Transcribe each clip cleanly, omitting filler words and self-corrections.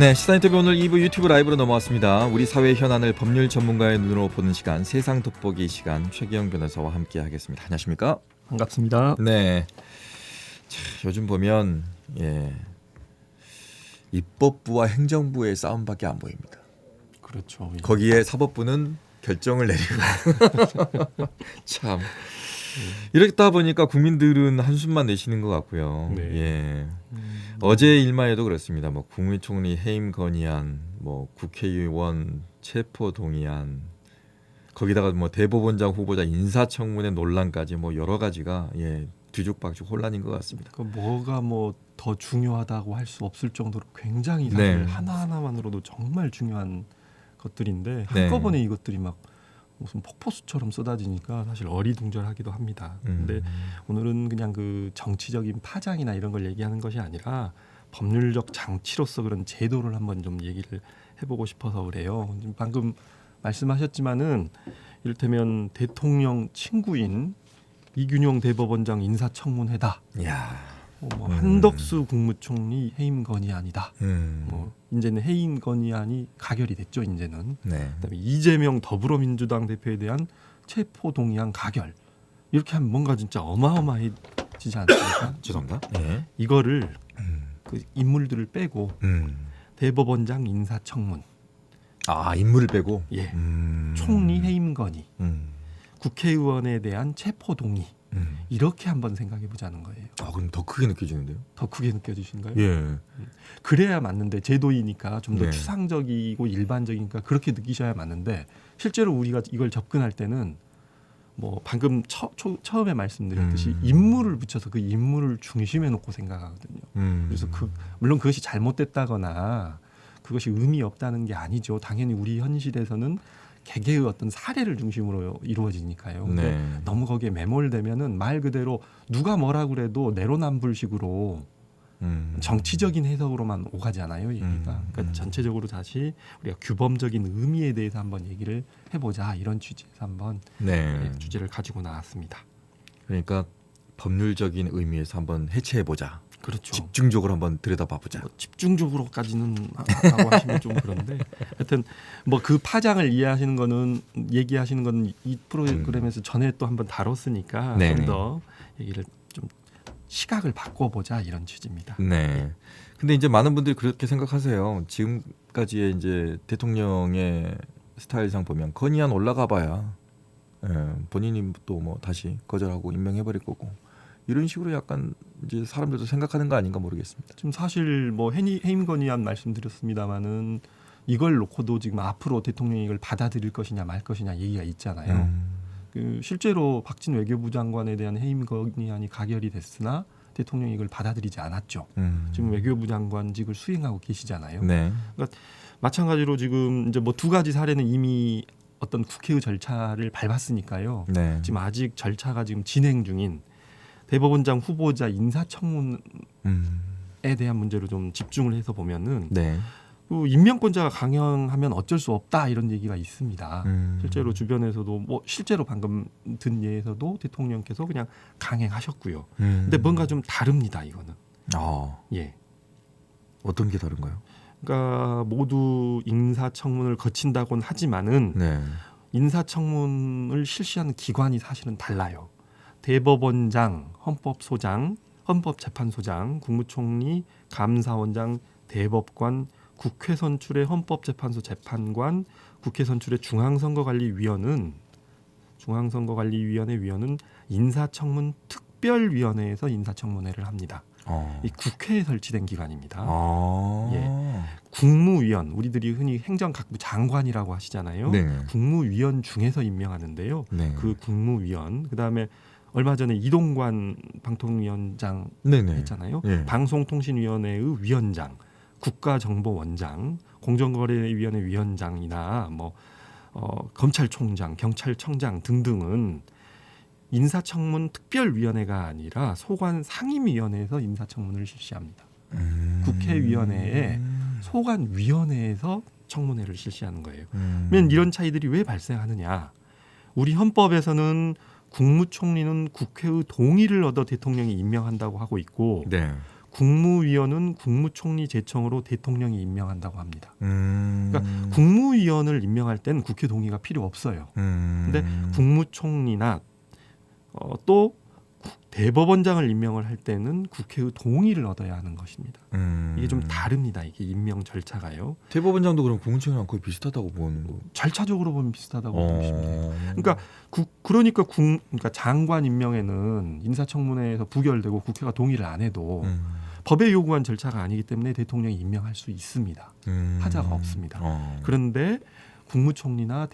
네, 시사인터뷰 오늘 2부 유튜브 라이브로 넘어왔습니다. 우리 사회 현안을 법률 전문가의 눈으로 보는 시간, 세상 돋보기 시간, 최기영 변호사와 함께 하겠습니다. 안녕하십니까? 반갑습니다. 네, 자, 요즘 보면 입법부와 행정부의 싸움밖에 안 보입니다. 그렇죠. 거기에 사법부는 결정을 내리고 참 이렇다 보니까 국민들은 한숨만 내쉬는 것 같고요. 네. 예. 어제 일마에도 그렇습니다. 뭐 국무총리 해임 건의안, 뭐 국회의원 체포 동의안, 거기다가 뭐 대법원장 후보자 인사청문회 논란까지 뭐 여러 가지가 뒤죽박죽 혼란인 것 같습니다. 그 뭐가 뭐 더 중요하다고 할 수 없을 정도로 굉장히 사실 네. 하나하나만으로도 정말 중요한 것들인데 네. 한꺼번에 이것들이 막 무슨 폭포수처럼 쏟아지니까 사실 어리둥절하기도 합니다. 근데 오늘은 그냥 그 정치적인 파장이나 이런 걸 얘기하는 것이 아니라 법률적 장치로서 그런 제도를 한번 좀 얘기를 해보고 싶어서 그래요. 지금 방금 말씀하셨지만은 이를테면 대통령 친구인 이균용 대법원장 인사청문회다. 이야. 뭐 한덕수 국무총리 해임 건의안이다. 음. 뭐 이제는 해임 건의안이 가결이 됐죠. 이제는. 네. 그다음에 이재명 더불어민주당 대표에 대한 체포 동의안 가결. 이렇게 하면 뭔가 진짜 어마어마해지지 않습니까? 죄송합니다. 네. 이거를 그 인물들을 빼고 대법원장 인사청문, 인물을 빼고. 예, 총리 해임 건의, 국회의원에 대한 체포 동의 이렇게 한번 생각해 보자는 거예요. 그럼 더 크게 느껴지는데요? 더 크게 느껴지신가요? 예. 그래야 맞는데 제도이니까 좀 더 네. 추상적이고 일반적이니까 그렇게 느끼셔야 맞는데 실제로 우리가 이걸 접근할 때는 뭐 방금 처음에 말씀드렸듯이 인물을 붙여서 그 인물을 중심에 놓고 생각하거든요. 그래서 물론 그것이 잘못됐다거나 그것이 의미 없다는 게 아니죠. 당연히 우리 현실에서는 개개의 어떤 사례를 중심으로 이루어지니까요. 근데 네. 너무 거기에 매몰되면은 말 그대로 누가 뭐라 그래도 내로남불식으로 정치적인 해석으로만 오가잖아요. 얘기가. 그러니까 전체적으로 다시 우리가 규범적인 의미에 대해서 한번 얘기를 해보자 이런 취지에서 한번 네. 주제를 가지고 나왔습니다. 그러니까 법률적인 의미에서 한번 해체해보자. 그렇죠. 집중적으로 한번 들여다봐보자. 뭐 집중적으로까지는 라고 하시면 좀 그런데 하여튼 뭐 그 파장을 이해하시는 거는 얘기하시는 건 이 프로그램에서 전에 또 한번 다뤘으니까 네네. 좀 더 얘기를 좀 시각을 바꿔보자 이런 취지입니다. 네. 근데 이제 많은 분들이 그렇게 생각하세요. 지금까지의 이제 대통령의 스타일상 보면 건의안 올라가봐야 본인이 또 뭐 다시 거절하고 임명해버릴 거고 이런 식으로 약간 이제 사람들도 생각하는 거 아닌가 모르겠습니다. 지금 사실 뭐 해임 건의안 말씀드렸습니다마는 이걸 놓고도 지금 앞으로 대통령이 이걸 받아들일 것이냐 말 것이냐 얘기가 있잖아요. 그 실제로 박진 외교부 장관에 대한 해임 건의안이 가결이 됐으나 대통령이 이걸 받아들이지 않았죠. 지금 외교부 장관직을 수행하고 계시잖아요. 네. 그러니까 마찬가지로 지금 이제 뭐 두 가지 사례는 이미 어떤 국회의 절차를 밟았으니까요. 네. 지금 아직 절차가 지금 진행 중인 대법원장 후보자 인사청문에 대한 문제로 좀 집중을 해서 보면은 네. 그 임명권자가 강행하면 어쩔 수 없다 이런 얘기가 있습니다. 실제로 주변에서도 뭐 실제로 방금 든 예에서도 대통령께서 그냥 강행하셨고요. 근데 뭔가 좀 다릅니다 이거는. 예. 어떤 게 다른가요? 그러니까 모두 인사청문을 거친다고는 하지만은 네. 인사청문을 실시하는 기관이 사실은 달라요. 대법원장, 헌법소장, 헌법재판소장, 국무총리, 감사원장, 대법관, 국회 선출의 헌법재판소 재판관, 국회 선출의 중앙선거관리위원회 위원은 인사청문 특별위원회에서 인사청문회를 합니다. 이 국회에 설치된 기관입니다. 예. 국무위원, 우리들이 흔히 행정각부 장관이라고 하시잖아요. 네. 국무위원 중에서 임명하는데요. 네. 그 국무위원, 그다음에 얼마 전에 이동관 방통위원장 네네. 했잖아요. 예. 방송통신위원회의 위원장, 국가정보원장, 공정거래위원회 위원장이나 뭐 검찰총장, 경찰청장 등등은 인사청문 특별위원회가 아니라 소관 상임위원회에서 인사청문을 실시합니다. 국회위원회에 소관위원회에서 청문회를 실시하는 거예요. 그러면 이런 차이들이 왜 발생하느냐? 우리 헌법에서는 국무총리는 국회의 동의를 얻어 대통령이 임명한다고 하고 있고 네. 국무위원은 국무총리 제청으로 대통령이 임명한다고 합니다. 그러니까 국무위원을 임명할 땐 국회 동의가 필요 없어요. 근데 국무총리나 또 대법원장을 임명을 할 때는 국회의 동의를 얻어야 하는 것입니다. 이게 좀 다릅니다. 이게 임명 절차가요. 대법원장도 그럼 국무총리랑 거의 비슷하다고 보는 거. 절차적으로 보면 비슷하다고 보시면 돼요. 그러니까 장관 임명에는 인사청문회에서 부결되고 국회가 동의를 안 해도 법에 요구한 절차가 아니기 때문에 대통령이 임명할 수 있습니다. 하자가 없습니다. 그런데 국무총리나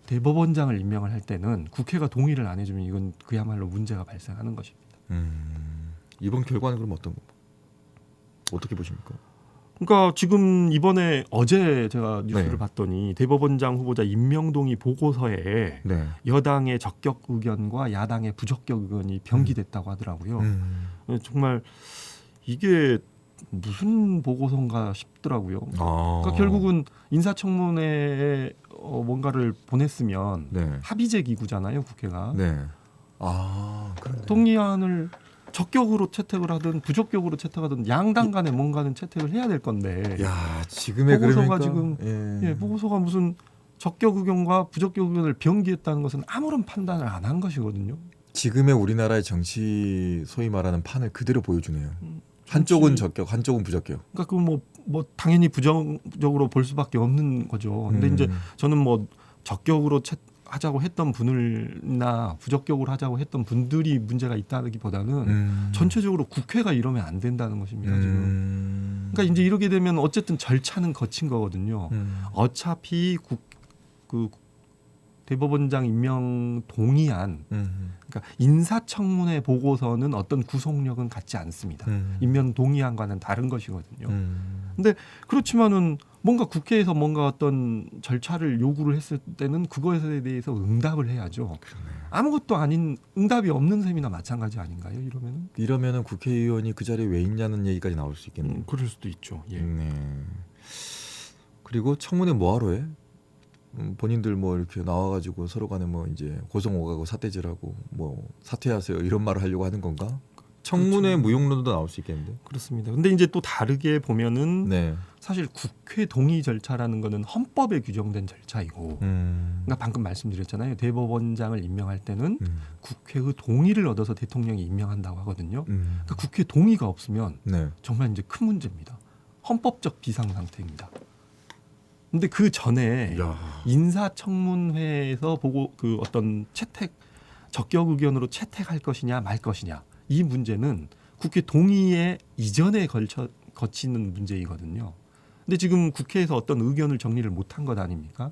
대법원장을 임명을 할 때는 국회가 동의를 안 해주면 이건 그야말로 문제가 발생하는 것입니다. 이번 결과는 그럼 어떻게 보십니까? 그러니까 지금 이번에 어제 제가 뉴스를 네. 봤더니 대법원장 후보자 임명 동의 보고서에 네. 여당의 적격 의견과 야당의 부적격 의견이 병기됐다고 하더라고요. 정말 이게 무슨 보고서인가 싶더라고요. 그러니까 결국은 인사청문회에 뭔가를 보냈으면 네. 합의제 기구잖아요, 국회가. 네. 그러네. 동의안을 적격으로 채택을 하든 부적격으로 채택하든 양당 간에 뭔가는 채택을 해야 될 건데. 야, 지금의 보고서가 그러니까 지금 보고서가 무슨 적격 의견과 부적격 의견을 병기했다는 것은 아무런 판단을 안 한 것이거든요. 지금의 우리나라의 정치 소위 말하는 판을 그대로 보여주네요. 한쪽은 적격, 한쪽은 부적격. 그러니까 그 뭐 당연히 부정적으로 볼 수밖에 없는 거죠. 근데 이제 저는 뭐 적격으로 하자고 했던 분을나 부적격으로 하자고 했던 분들이 문제가 있다기보다는 전체적으로 국회가 이러면 안 된다는 것입니다. 지금. 그러니까 이제 이렇게 되면 어쨌든 절차는 거친 거거든요. 어차피 그 대법원장 임명 동의안, 그러니까 인사청문회 보고서는 어떤 구속력은 갖지 않습니다. 임명 동의안과는 다른 것이거든요. 근데 그렇지만은 뭔가 국회에서 뭔가 어떤 절차를 요구를 했을 때는 그것에 대해서 응답을 해야죠. 그러네. 아무것도 아닌 응답이 없는 셈이나 마찬가지 아닌가요? 이러면은 국회의원이 그 자리에 왜 있냐는 얘기까지 나올 수 있겠네요. 그럴 수도 있죠. 예. 네. 그리고 청문회 뭐하러 해? 본인들 뭐 이렇게 나와가지고 서로 간에 뭐 이제 고성 오가고 사태질하고 뭐 사퇴하세요 이런 말을 하려고 하는 건가? 청문회 그렇죠. 무용론도 나올 수 있겠는데. 그렇습니다. 근데 이제 또 다르게 보면은 네. 사실 국회 동의 절차라는 거는 헌법에 규정된 절차이고, 그러니까 방금 말씀드렸잖아요. 대법원장을 임명할 때는 국회의 동의를 얻어서 대통령이 임명한다고 하거든요. 그러니까 국회 동의가 없으면 네. 정말 이제 큰 문제입니다. 헌법적 비상 상태입니다. 근데 그 전에 야. 인사청문회에서 보고 그 어떤 적격 의견으로 채택할 것이냐 말 것이냐 이 문제는 국회 동의에 이전에 거치는 문제이거든요. 근데 지금 국회에서 어떤 의견을 정리를 못한 것 아닙니까?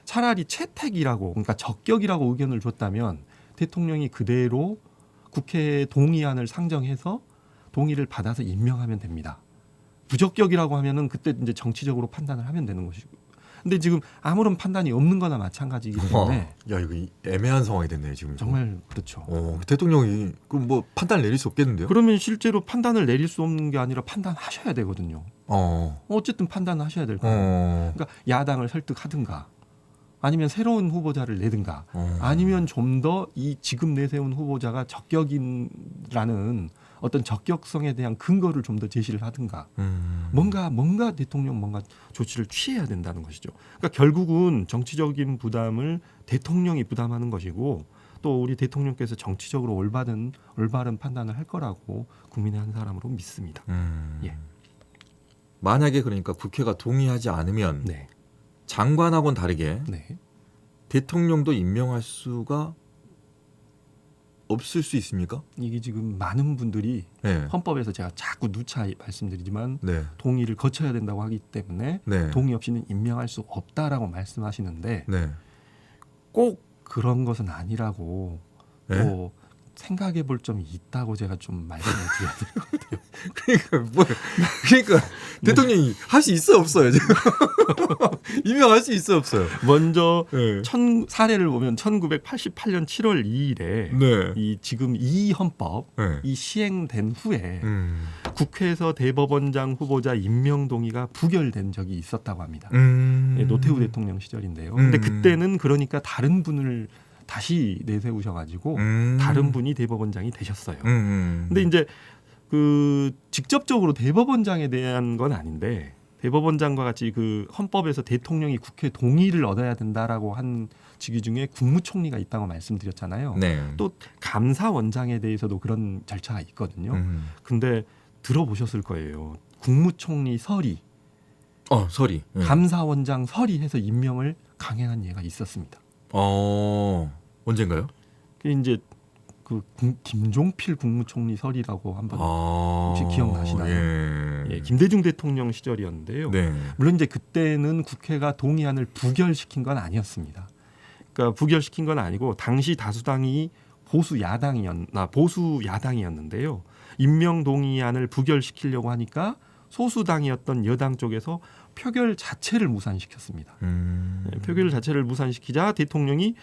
차라리 채택이라고, 그러니까 적격이라고 의견을 줬다면 대통령이 그대로 국회 동의안을 상정해서 동의를 받아서 임명하면 됩니다. 부적격이라고 하면은 그때 이제 정치적으로 판단을 하면 되는 것이고. 근데 지금 아무런 판단이 없는 거나 마찬가지이기 때문에 야, 이거 애매한 상황이 됐네요, 지금. 정말 그렇죠. 대통령이 그럼 뭐 판단을 내릴 수 없겠는데요? 그러면 실제로 판단을 내릴 수 없는 게 아니라 판단하셔야 되거든요. 어쨌든 판단하셔야 될 거예요. 그러니까 야당을 설득하든가 아니면 새로운 후보자를 내든가 아니면 좀 더 이 지금 내세운 후보자가 적격이라는 어떤 적격성에 대한 근거를 좀 더 제시를 하든가 뭔가 대통령 뭔가 조치를 취해야 된다는 것이죠. 그러니까 결국은 정치적인 부담을 대통령이 부담하는 것이고 또 우리 대통령께서 정치적으로 올바른 판단을 할 거라고 국민의 한 사람으로 믿습니다. 예. 만약에 그러니까 국회가 동의하지 않으면 네. 장관하고는 다르게 네. 대통령도 임명할 수가 없을 수 있습니까? 이게 지금 많은 분들이 네. 헌법에서 제가 자꾸 누차 말씀드리지만 네. 동의를 거쳐야 된다고 하기 때문에 네. 동의 없이는 임명할 수 없다라고 말씀하시는데 네. 꼭 그런 것은 아니라고 네? 또 생각해 볼 점이 있다고 제가 좀 말씀을 드려야 될 것 같아요. 그러니까 대통령이 할 수 있어 없어요 지금 임명할 수 있어 없어요. 먼저 네. 사례를 보면 1988년 7월 2일에 네. 이 지금 이 헌법 네. 이 시행된 후에 국회에서 대법원장 후보자 임명 동의가 부결된 적이 있었다고 합니다. 노태우 대통령 시절인데요. 근데 그때는 그러니까 다른 분을 다시 내세우셔가지고 다른 분이 대법원장이 되셨어요. 근데 이제 그 직접적으로 대법원장에 대한 건 아닌데 대법원장과 같이 그 헌법에서 대통령이 국회 동의를 얻어야 된다라고 한 직위 중에 국무총리가 있다고 말씀드렸잖아요. 네. 또 감사원장에 대해서도 그런 절차가 있거든요. 근데 들어보셨을 거예요. 국무총리 서리, 서리. 감사원장 서리 해서 임명을 강행한 예가 있었습니다. 언젠가요? 그게 이제 그 김종필 국무총리 서리라고 한번 혹시 기억나시나요? 예, 김대중 대통령 시절이었는데요. 네. 물론 이제 그때는 국회가 동의안을 부결시킨 건 아니었습니다. 그러니까 부결시킨 건 아니고 당시 다수당이 보수 야당이었는데요. 임명 동의안을 부결시키려고 하니까 소수당이었던 여당 쪽에서 표결 자체를 무산시켰습니다. 예, 표결 자체를 무산시키자 대통령이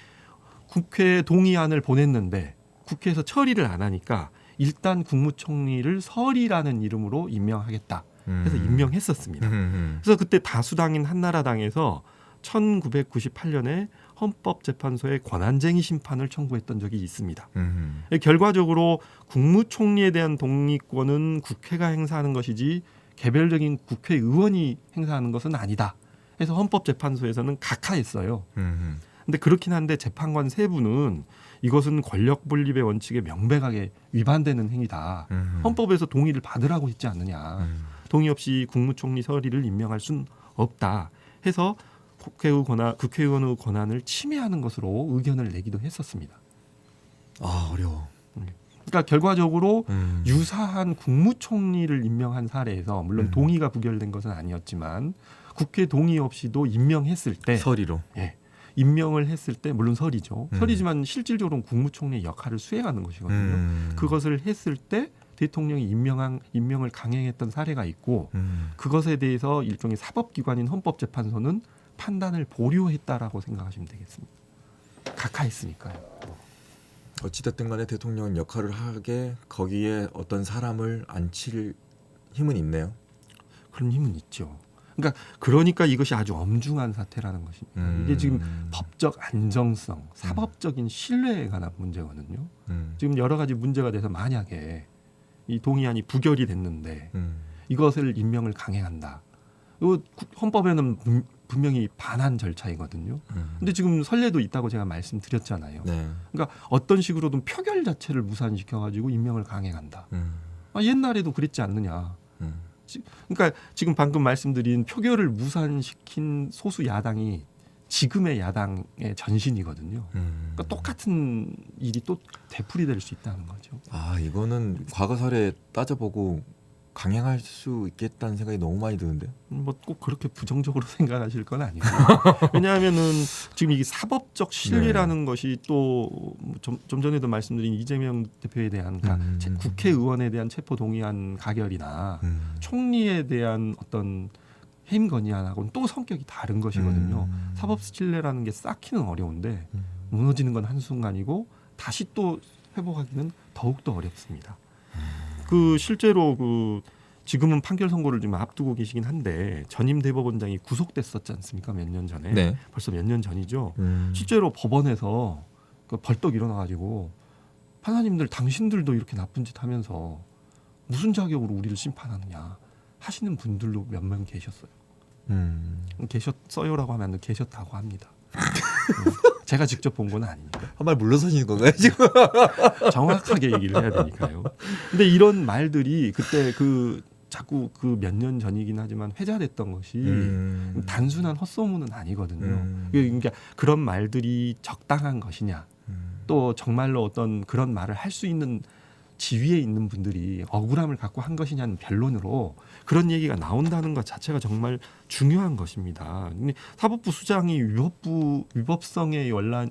국회 동의안을 보냈는데 국회에서 처리를 안 하니까 일단 국무총리를 서리라는 이름으로 임명하겠다 해서 임명했었습니다. 그래서 그때 다수당인 한나라당에서 1998년에 헌법재판소에 권한쟁의 심판을 청구했던 적이 있습니다. 결과적으로 국무총리에 대한 동의권은 국회가 행사하는 것이지 개별적인 국회의원이 행사하는 것은 아니다. 해서 헌법재판소에서는 각하했어요. 근데 그렇긴 한데 재판관 세 분은 이것은 권력 분립의 원칙에 명백하게 위반되는 행위다. 헌법에서 동의를 받으라고 했지 않느냐. 동의 없이 국무총리 서리를 임명할 수는 없다. 해서 국회의원의 권한을 침해하는 것으로 의견을 내기도 했었습니다. 어려워. 그러니까 결과적으로 유사한 국무총리를 임명한 사례에서 물론 동의가 부결된 것은 아니었지만 국회 동의 없이도 임명했을 때 서리로. 예, 임명을 했을 때 물론 서리죠. 서리지만 실질적으로는 국무총리의 역할을 수행하는 것이거든요. 그것을 했을 때 대통령이 임명을 강행했던 사례가 있고 그것에 대해서 일종의 사법기관인 헌법재판소는 판단을 보류했다라고 생각하시면 되겠습니다. 각하했으니까요. 어찌됐든 간에 대통령은 역할을 하게 거기에 어떤 사람을 앉힐 힘은 있네요. 그런 힘은 있죠. 그러니까 이것이 아주 엄중한 사태라는 것입니다. 이게 지금 법적 안정성, 사법적인 신뢰에 관한 문제거든요. 지금 여러 가지 문제가 돼서 만약에 이 동의안이 부결이 됐는데 이것을 임명을 강행한다. 헌법에는 분명히 반환 절차이거든요. 근데 지금 선례도 있다고 제가 말씀드렸잖아요. 네. 그러니까 어떤 식으로든 표결 자체를 무산시켜가지고 임명을 강행한다. 옛날에도 그랬지 않느냐. 그러니까 지금 방금 말씀드린 표결을 무산시킨 소수 야당이 지금의 야당의 전신이거든요. 그러니까 똑같은 일이 또 되풀이될 수 있다는 거죠. 이거는 과거 사례 따져보고 강행할 수 있겠다는 생각이 너무 많이 드는데. 뭐 꼭 그렇게 부정적으로 생각하실 건 아니고요. 왜냐하면은 지금 이게 사법적 신뢰라는 것이 또 좀 전에도 말씀드린 이재명 대표에 대한 국회의원에 대한 체포 동의안 가결이나 총리에 대한 어떤 해임 건의안하고는 또 성격이 다른 것이거든요. 사법 신뢰라는 게 쌓기는 어려운데 무너지는 건 한순간이고 다시 또 회복하기는 더욱더 어렵습니다. 실제로 지금은 판결 선고를 좀 앞두고 계시긴 한데 전임 대법원장이 구속됐었지 않습니까? 몇 년 전에. 네. 벌써 몇 년 전이죠. 실제로 법원에서 벌떡 일어나가지고 판사님들 당신들도 이렇게 나쁜 짓 하면서 무슨 자격으로 우리를 심판하느냐 하시는 분들도 몇 명 계셨어요. 계셨어요라고 하면 계셨다고 합니다. 제가 직접 본 건 아닙니다. 한 말 물러서시는 건가요 지금? 정확하게 얘기를 해야 되니까요. 근데 이런 말들이 그때 자꾸 몇 년 전이긴 하지만 회자됐던 것이 단순한 헛소문은 아니거든요. 그러니까 그런 말들이 적당한 것이냐, 또 정말로 어떤 그런 말을 할 수 있는 지위에 있는 분들이 억울함을 갖고 한 것이냐는 변론으로 그런 얘기가 나온다는 것 자체가 정말 중요한 것입니다. 사법부 수장이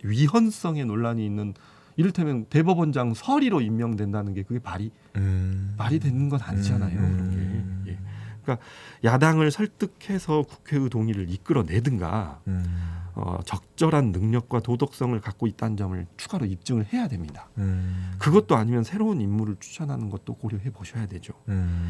위헌성의 논란이 있는 이를테면 대법원장 서리로 임명된다는 게 그게 말이 되는 건 아니잖아요. 그런 게. 그러니까 야당을 설득해서 국회의 동의를 이끌어내든가 적절한 능력과 도덕성을 갖고 있다는 점을 추가로 입증을 해야 됩니다. 그것도 아니면 새로운 인물을 추천하는 것도 고려해 보셔야 되죠.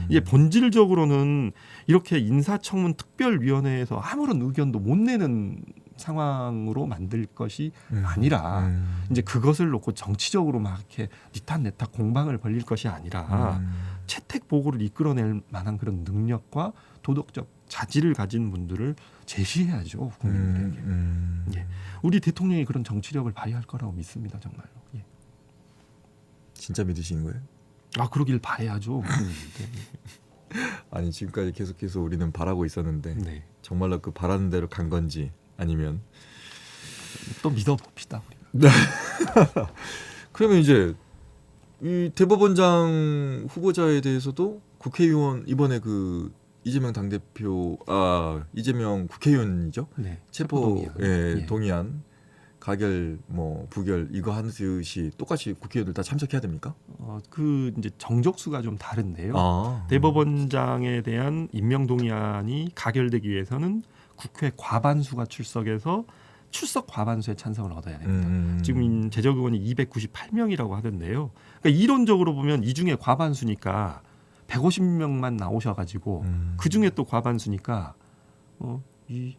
이게 본질적으로는 이렇게 인사청문 특별위원회에서 아무런 의견도 못 내는 상황으로 만들 것이 아니라 이제 그것을 놓고 정치적으로 막 이렇게 니탄내탁 공방을 벌릴 것이 아니라 채택 보고를 이끌어낼 만한 그런 능력과 도덕적 자질을 가진 분들을 제시해야죠 국민들에게. 예. 우리 대통령이 그런 정치력을 발휘할 거라고 믿습니다 정말로. 예. 진짜 믿으시는 거예요? 아 그러길 바라야죠. 아니 지금까지 계속해서 우리는 바라고 있었는데 네. 정말로 그 바라는 대로 간 건지 아니면 또 믿어봅시다 우리가. 그러면 이제 이 대법원장 후보자에 대해서도 국회의원 이번에 그 이재명 당대표 이재명 국회의원이죠. 네. 체포 동의안. 동의안 가결 뭐 부결 이거 하듯이 똑같이 국회의원들 다 참석해야 됩니까? 그 이제 정족수가 좀 다른데요. 아. 대법원장에 대한 임명 동의안이 가결되기 위해서는 국회 과반수가 출석해서 출석 과반수의 찬성을 얻어야 됩니다. 지금 제적 의원이 298명이라고 하던데요. 그러니까 이론적으로 보면 이 중에 과반수니까 150명만 나오셔가지고 그 중에 또 과반수니까 이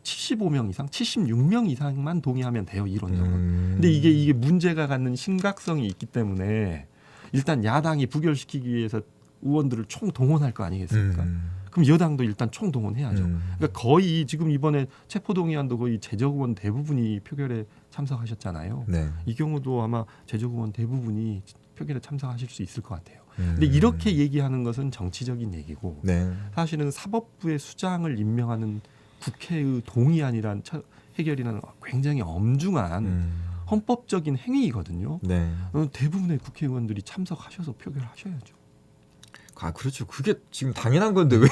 75명 이상, 76명 이상만 동의하면 돼요 이론적으로. 근데 이게 문제가 갖는 심각성이 있기 때문에 일단 야당이 부결시키기 위해서 의원들을 총동원할 거 아니겠습니까? 그럼 여당도 일단 총동원해야죠. 그러니까 거의 지금 이번에 체포동의안도 거의 제적 의원 대부분이 표결에 참석하셨잖아요. 네. 이 경우도 아마 제적 의원 대부분이 표결에 참석하실 수 있을 것 같아요. 근데 이렇게 얘기하는 것은 정치적인 얘기고 네. 사실은 사법부의 수장을 임명하는 국회의 동의안이란 해결이라는 굉장히 엄중한 헌법적인 행위이거든요. 네. 대부분의 국회의원들이 참석하셔서 표결하셔야죠. 아 그렇죠. 그게 지금 당연한 건데 왜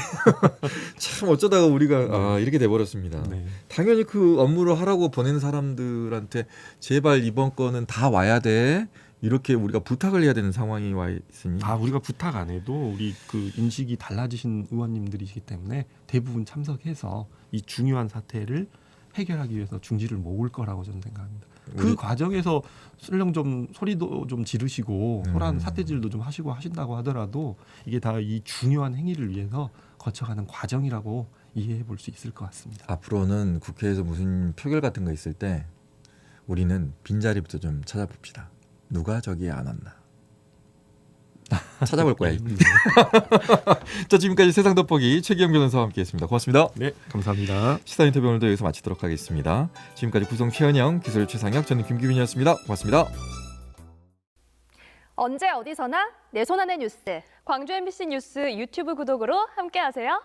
참 어쩌다가 우리가 이렇게 돼버렸습니다. 네. 당연히 그 업무를 하라고 보낸 사람들한테 제발 이번 건은 다 와야 돼. 이렇게 우리가 부탁을 해야 되는 상황이 와 있으니. 우리가 부탁 안 해도 우리 그 인식이 달라지신 의원님들이시기 때문에 대부분 참석해서 이 중요한 사태를 해결하기 위해서 중지를 모을 거라고 저는 생각합니다. 그 과정에서 설령 좀 소리도 좀 지르시고 소란 사태질도 좀 하시고 하신다고 하더라도 이게 다 이 중요한 행위를 위해서 거쳐가는 과정이라고 이해해 볼 수 있을 것 같습니다. 앞으로는 국회에서 무슨 표결 같은 거 있을 때 우리는 빈자리부터 좀 찾아봅시다. 누가 저기에 안 왔나. 찾아볼 거야. 자, 지금까지 세상 돋보기 최기영 변호사와 함께했습니다. 고맙습니다. 네, 감사합니다. 시사 인터뷰 오늘도 여기서 마치도록 하겠습니다. 지금까지 구성 최현영, 기술 최상혁, 저는 김규민이었습니다. 고맙습니다. 언제 어디서나 내 손 안의 뉴스. 광주 MBC 뉴스 유튜브 구독으로 함께하세요.